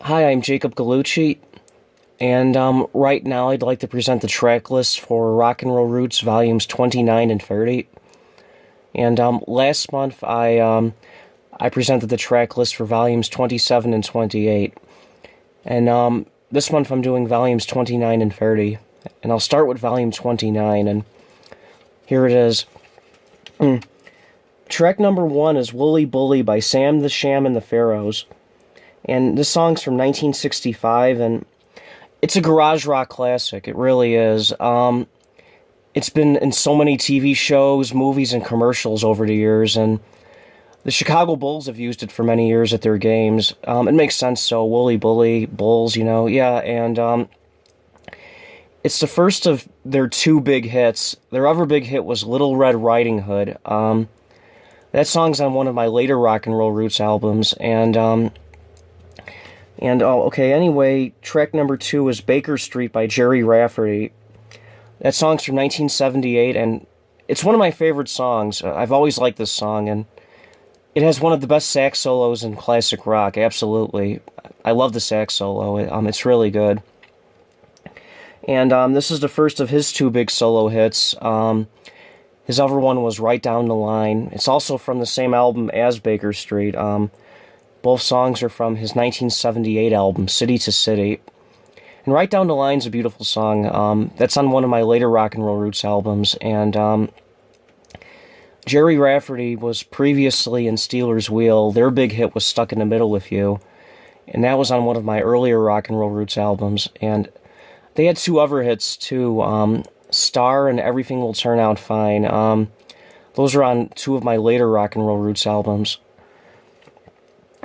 Hi, I'm Jacob Gallucci, and right now I'd like to present the track list for Rock and Roll Roots Volumes 29 and 30. And last month I presented the track list for Volumes 27 and 28. And this month I'm doing Volumes 29 and 30. And I'll start with Volume 29, and here it is. Track number 1 is Wooly Bully by Sam the Sham and the Pharaohs. And this song's from 1965, and it's a garage rock classic. It really is. It's been in so many TV shows, movies, and commercials over the years, and the Chicago Bulls have used it for many years at their games. It makes sense, so Wooly Bully, Bulls, yeah, and it's the first of their two big hits. Their other big hit was Little Red Riding Hood. That song's on one of my later Rock and Roll Roots albums, anyway, track number 2 is Baker Street by Jerry Rafferty. That song's from 1978, and it's one of my favorite songs. I've always liked this song, and it has one of the best sax solos in classic rock, absolutely. I love the sax solo, it's really good. And this is the first of his two big solo hits. His other one was Right Down the Line. It's also from the same album as Baker Street. Both songs are from his 1978 album, City to City. And Right Down the Line's a beautiful song. That's on one of my later Rock and Roll Roots albums. And Jerry Rafferty was previously in Steelers Wheel. Their big hit was Stuck in the Middle with You. And that was on one of my earlier Rock and Roll Roots albums. And they had two other hits, too. Star and Everything Will Turn Out Fine. Those are on two of my later Rock and Roll Roots albums.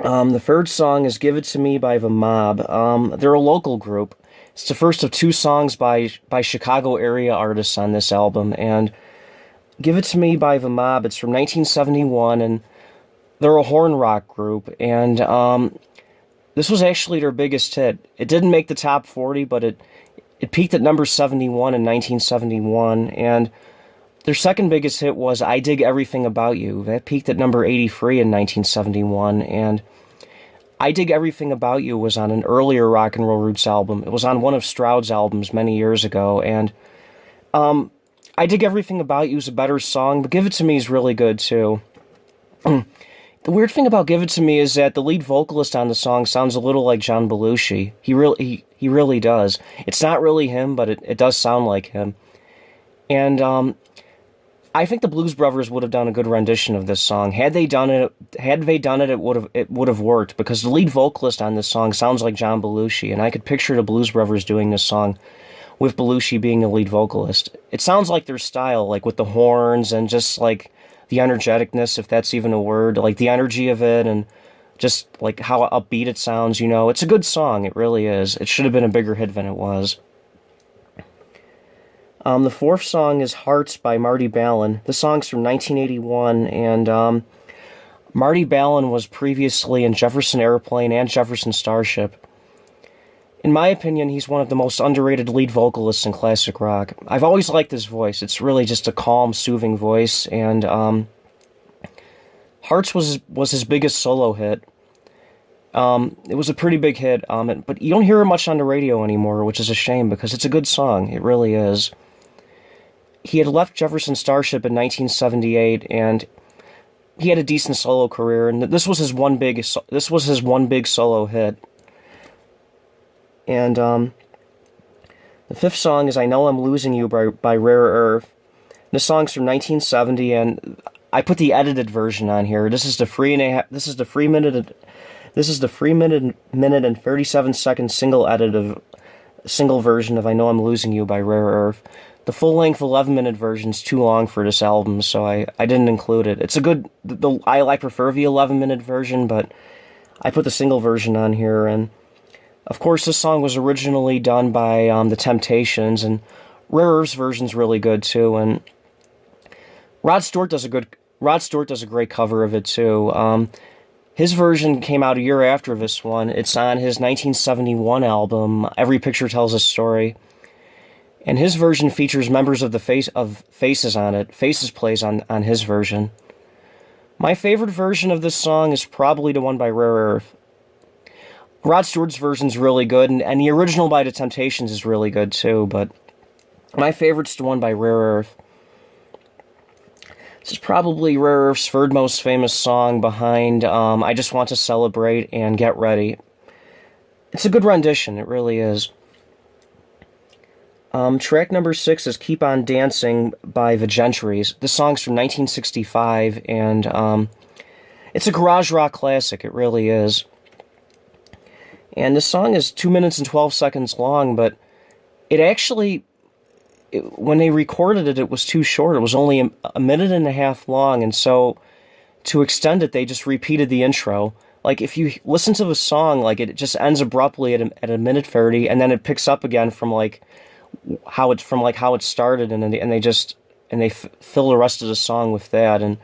The third song is Give It To Me by The Mob. They're a local group. It's the first of two songs by Chicago area artists on this album, and Give It To Me by The Mob, it's from 1971, and they're a horn rock group, and this was actually their biggest hit. It didn't make the top 40, but it peaked at number 71 in 1971, and their second biggest hit was I Dig Everything About You. That peaked at number 83 in 1971, and I Dig Everything About You was on an earlier Rock and Roll Roots album. It was on one of Stroud's albums many years ago, and I Dig Everything About You is a better song, but Give It To Me is really good, too. The weird thing about Give It To Me is that the lead vocalist on the song sounds a little like John Belushi. He really does. It's not really him, but it does sound like him. And I think the Blues Brothers would have done a good rendition of this song. Had they done it, it would have worked, because the lead vocalist on this song sounds like John Belushi, and I could picture the Blues Brothers doing this song with Belushi being the lead vocalist. It sounds like their style, like with the horns and just like the energeticness, if that's even a word, like the energy of it, and just like how upbeat it sounds. It's a good song. It really is. It should have been a bigger hit than it was. The fourth song is Hearts by Marty Balin. The song's from 1981, and Marty Balin was previously in Jefferson Airplane and Jefferson Starship. In my opinion, he's one of the most underrated lead vocalists in classic rock. I've always liked his voice. It's really just a calm, soothing voice, and Hearts was his biggest solo hit. It was a pretty big hit, but you don't hear it much on the radio anymore, which is a shame, because it's a good song. It really is. He had left Jefferson Starship in 1978, and he had a decent solo career, and this was his one big solo hit. And the fifth song is I Know I'm Losing You by Rare Earth. This song's from 1970, and I put the edited version on here. This is the 3 minute and 37-second single version of I Know I'm Losing You by Rare Earth. The full-length 11-minute version is too long for this album, so I didn't include it. It's a good... I prefer the 11-minute version, but I put the single version on here, and of course this song was originally done by The Temptations, and Rare Earth's version's really good, too, and Rod Stewart does a great cover of it, too. His version came out a year after this one. It's on his 1971 album, Every Picture Tells a Story. And his version features members of Faces on it. Faces plays on his version. My favorite version of this song is probably the one by Rare Earth. Rod Stewart's version's really good, and the original by The Temptations is really good too, but my favorite's the one by Rare Earth. This is probably Rare Earth's third most famous song behind I Just Want to Celebrate and Get Ready. It's a good rendition, it really is. Track number 6 is Keep On Dancing by the Gentrys. This song's from 1965, and it's a garage rock classic, it really is. And this song is 2 minutes and 12 seconds long, but it actually, when they recorded it, it was too short. It was only a minute and a half long, and so to extend it, they just repeated the intro. Like, if you listen to the song, like, it just ends abruptly at a minute 30, and then it picks up again from, like, how it started, and they fill the rest of the song with that, and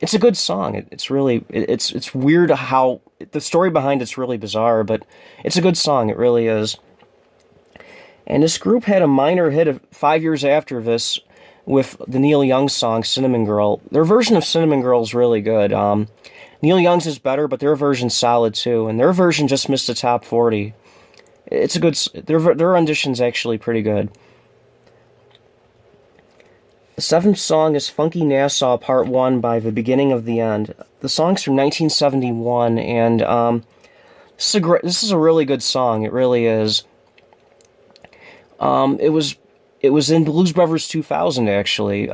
it's a good song. It's weird how the story behind it's really bizarre, but it's a good song. It really is. And this group had a minor hit 5 years after this with the Neil Young song Cinnamon Girl. Their version of Cinnamon Girl is really good. Neil Young's is better, but their version's solid too, and their version just missed the top 40. It's a good. Their rendition's actually pretty good. The 7th song is Funky Nassau Part 1 by The Beginning of the End. The song's from 1971, and this is a really good song. It really is. It was in Blues Brothers 2000, actually.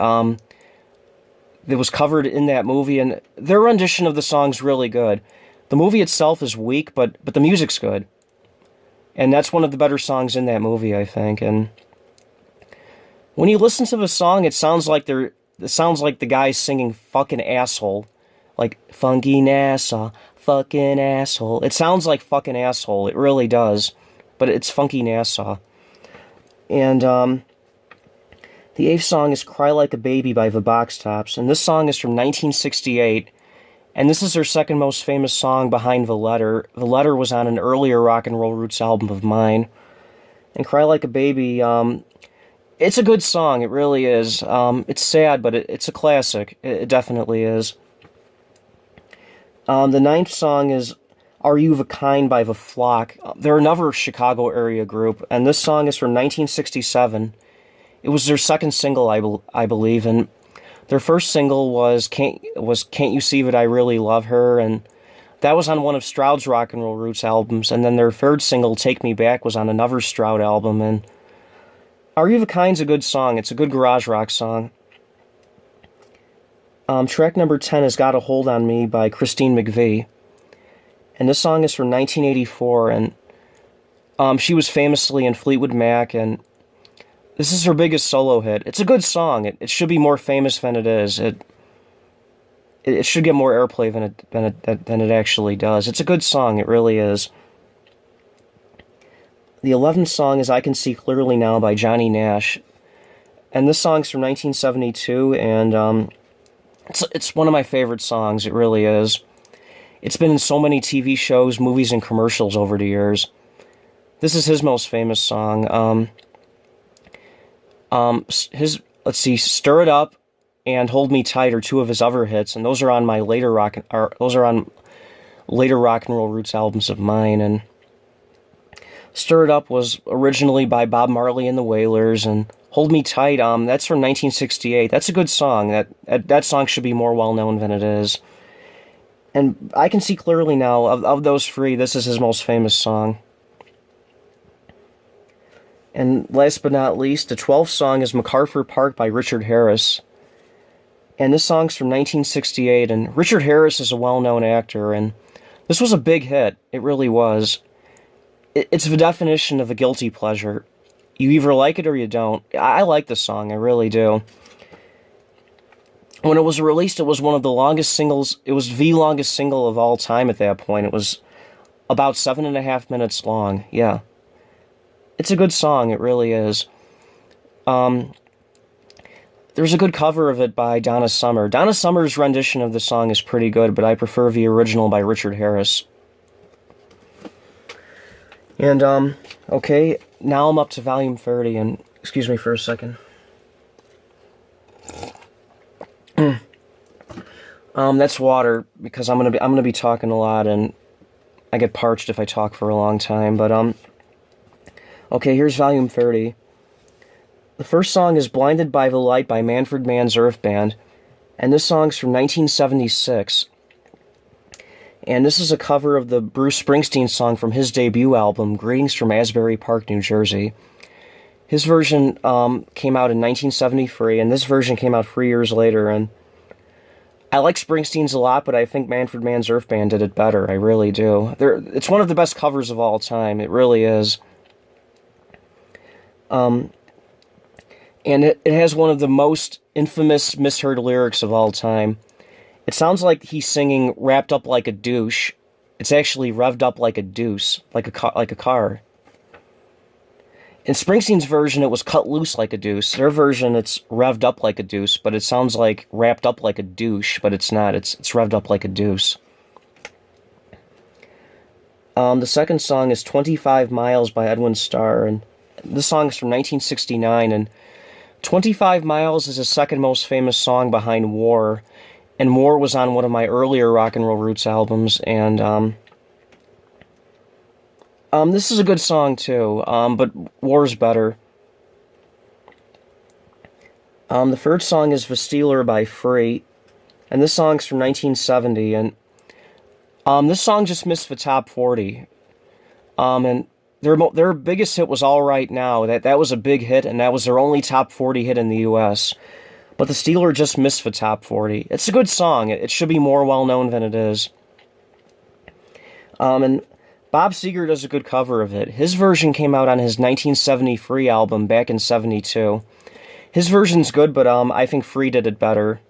It was covered in that movie, and their rendition of the song's really good. The movie itself is weak, but the music's good. And that's one of the better songs in that movie, I think. And when you listen to the song, it sounds like the guy's singing fucking asshole. Like, funky Nassau, fucking asshole. It sounds like fucking asshole. It really does. But it's funky Nassau. And, the 8th song is Cry Like a Baby by the Box Tops. And this song is from 1968. And this is their second most famous song behind The Letter. The Letter was on an earlier rock and roll roots album of mine. And Cry Like a Baby, it's a good song, it really is. It's sad, but it's a classic. It definitely is. The 9th song is Are You the Kind by The Flock. They're another Chicago area group, and this song is from 1967. It was their second single, I believe, and their first single was Can't You See That I Really Love Her, and that was on one of Stroud's Rock and Roll Roots albums, and then their third single, Take Me Back, was on another Stroud album, and Are You the Kind's a good song. It's a good garage rock song. Track number 10 is Got a Hold on Me by Christine McVie, and this song is from 1984, and she was famously in Fleetwood Mac, and this is her biggest solo hit. It's a good song. It should be more famous than it is. It should get more airplay than it actually does. It's a good song. It really is. The 11th song is I Can See Clearly Now by Johnny Nash. And this song's from 1972, and it's one of my favorite songs. It really is. It's been in so many TV shows, movies, and commercials over the years. This is his most famous song. Let's see, Stir It Up and Hold Me Tight are two of his other hits, and those are on my later rock and roll roots albums of mine. And Stir It Up was originally by Bob Marley and the Wailers, and Hold Me Tight, that's from 1968. That's a good song. That song should be more well known than it is. And I Can See Clearly Now, of those three, this is his most famous song. And last but not least, the 12th song is Macarthur Park by Richard Harris. And this song's from 1968, and Richard Harris is a well-known actor, and this was a big hit. It really was. It's the definition of a guilty pleasure. You either like it or you don't. I like the song, I really do. When it was released, it was one of the longest singles. It was the longest single of all time at that point. It was about 7.5 minutes long, yeah. It's a good song, it really is. There's a good cover of it by Donna Summer. Donna Summer's rendition of the song is pretty good, but I prefer the original by Richard Harris. And, okay, now I'm up to volume 30, and excuse me for a second. That's water, because I'm gonna be talking a lot, and I get parched if I talk for a long time, but okay, here's volume 30. The first song is Blinded by the Light by Manfred Mann's Earth Band, and this song's from 1976. And this is a cover of the Bruce Springsteen song from his debut album, Greetings from Asbury Park, New Jersey. His version came out in 1973, and this version came out 3 years later, and I like Springsteen's a lot, but I think Manfred Mann's Earth Band did it better. I really do. It's one of the best covers of all time. It really is. And it has one of the most infamous misheard lyrics of all time. It sounds like he's singing "wrapped up like a douche." It's actually "revved up like a deuce," like a car. In Springsteen's version, it was "cut loose like a deuce." Their version, it's "revved up like a deuce," but it sounds like "wrapped up like a douche," but it's not. It's "revved up like a deuce." The second song is 25 Miles by Edwin Starr, and this song is from 1969, and 25 Miles is his second most famous song behind War, and War was on one of my earlier Rock and Roll Roots albums, and this is a good song too, but War's better. The third song is Vestealer by Free, and this song's from 1970, and this song just missed the top 40. And their biggest hit was All Right Now. That was a big hit, and that was their only top 40 hit in the U.S. But the Steeler just missed the top 40. It's a good song. It should be more well-known than it is. And Bob Seger does a good cover of it. His version came out on his 1973 album back in 72. His version's good, but I think Free did it better.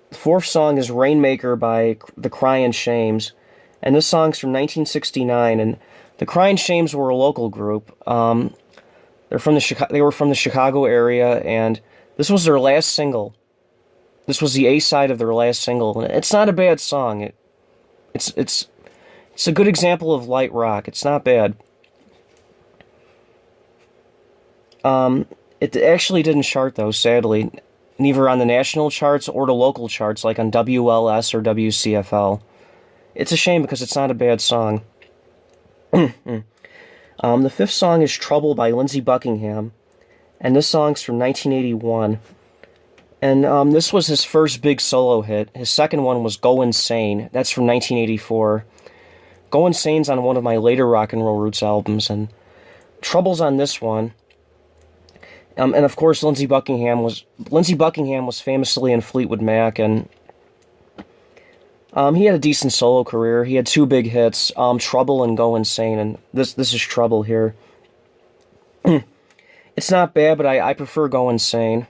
The fourth song is Rainmaker by the Cryin' Shames, and this song's from 1969, and the Cryin' Shames were a local group. They were from the Chicago area, and this was their last single. This was the A-side of their last single, and it's not a bad song. It's a good example of light rock. It's not bad. It actually didn't chart, though, sadly. Neither on the national charts or the local charts, like on WLS or WCFL. It's a shame because it's not a bad song. The fifth song is Trouble by Lindsey Buckingham, and this song's from 1981. And this was his first big solo hit. His second one was Go Insane. That's from 1984. Go Insane's on one of my later Rock and Roll Roots albums, and Trouble's on this one. And of course, Lindsey Buckingham was famously in Fleetwood Mac, and he had a decent solo career. He had two big hits, Trouble and Go Insane, and this is Trouble here. It's not bad, but I prefer Go Insane.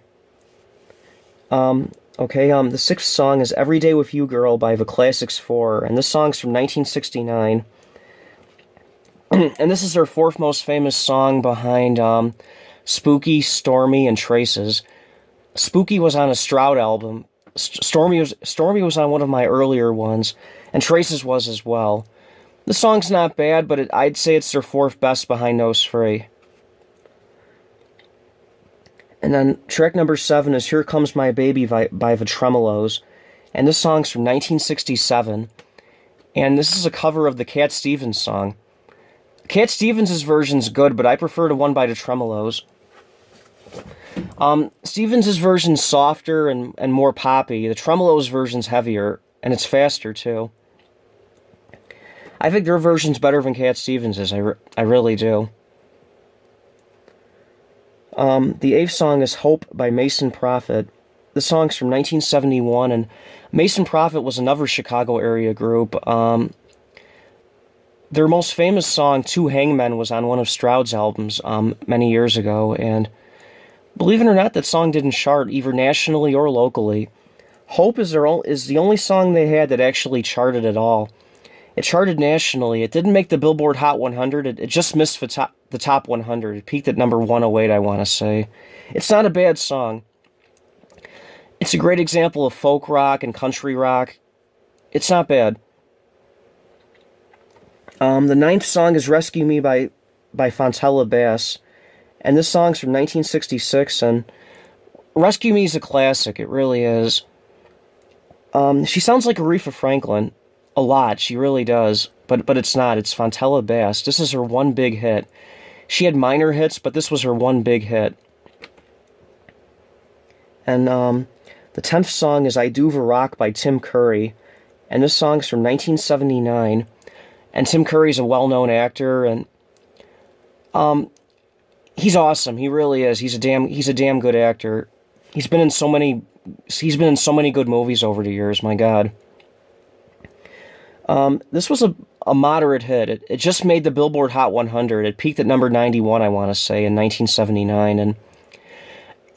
The sixth song is Every Day With You Girl by The Classics 4, and this song's from 1969. And this is their fourth most famous song behind Spooky, Stormy, and Traces. Spooky was on a Stroud album. Stormy was on one of my earlier ones, and Traces was as well. The song's not bad, but I'd say it's their fourth best behind those three. And then track number 7 is Here Comes My Baby by the Tremolos, and this song's from 1967. And this is a cover of the Cat Stevens song. Cat Stevens' version's good, but I prefer the one by the Tremolos. Stevens' version's softer and more poppy. The Tremolos' version's heavier, and it's faster, too. I think their version's better than Cat Stevens'. I really do. The eighth song is Hope by Mason Prophet. This song's from 1971, and Mason Prophet was another Chicago area group. Their most famous song, Two Hangmen, was on one of Stroud's albums many years ago, and believe it or not, that song didn't chart either nationally or locally. Hope is the only song they had that actually charted at all. It charted nationally. It didn't make the Billboard Hot 100. It just missed the top 100. It peaked at number 108, I want to say. It's not a bad song. It's a great example of folk rock and country rock. It's not bad. The ninth song is Rescue Me by Fontella Bass. And this song's from 1966, and Rescue Me is a classic. It really is. She sounds like Aretha Franklin. a lot. She really does. But it's not. It's Fontella Bass. This is her one big hit. She had minor hits, but this was her one big hit. And the 10th song is I Do Rock by Tim Curry. And this song's from 1979. And Tim Curry's a well-known actor, and he's awesome. He really is. He's a damn good actor. He's been in so many good movies over the years, my God. This was a moderate hit. It just made the Billboard Hot 100. It peaked at number 91, I want to say, in 1979, and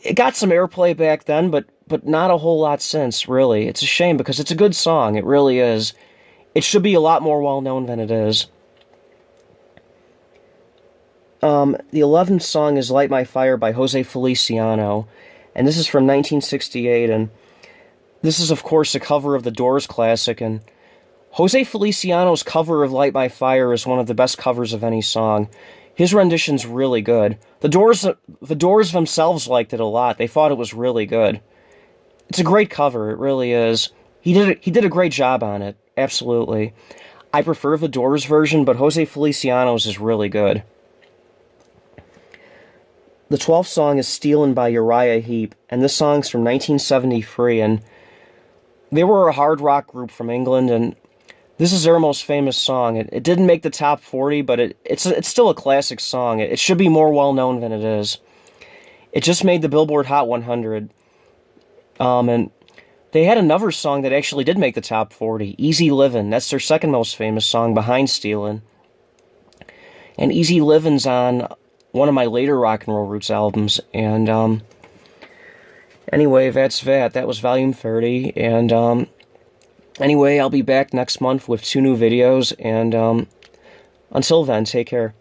it got some airplay back then, but not a whole lot since, really. It's a shame, because it's a good song. It really is. It should be a lot more well-known than it is. The 11th song is Light My Fire by Jose Feliciano, and this is from 1968, and this is, of course, a cover of the Doors classic, and Jose Feliciano's cover of Light My Fire is one of the best covers of any song. His rendition's really good. The Doors themselves liked it a lot. They thought it was really good. It's a great cover, it really is. He did a great job on it, absolutely. I prefer the Doors version, but Jose Feliciano's is really good. The 12th song is Stealin' by Uriah Heep, and this song's from 1973, and they were a hard rock group from England, and this is their most famous song. It didn't make the top 40, but it's still a classic song. It should be more well-known than it is. It just made the Billboard Hot 100. And they had another song that actually did make the top 40, Easy Livin'. That's their second most famous song behind Stealin'. And Easy Livin's on one of my later Rock and Roll Roots albums. And anyway, that's that. That was Volume 30. And anyway, I'll be back next month with 2 new videos. And until then, take care.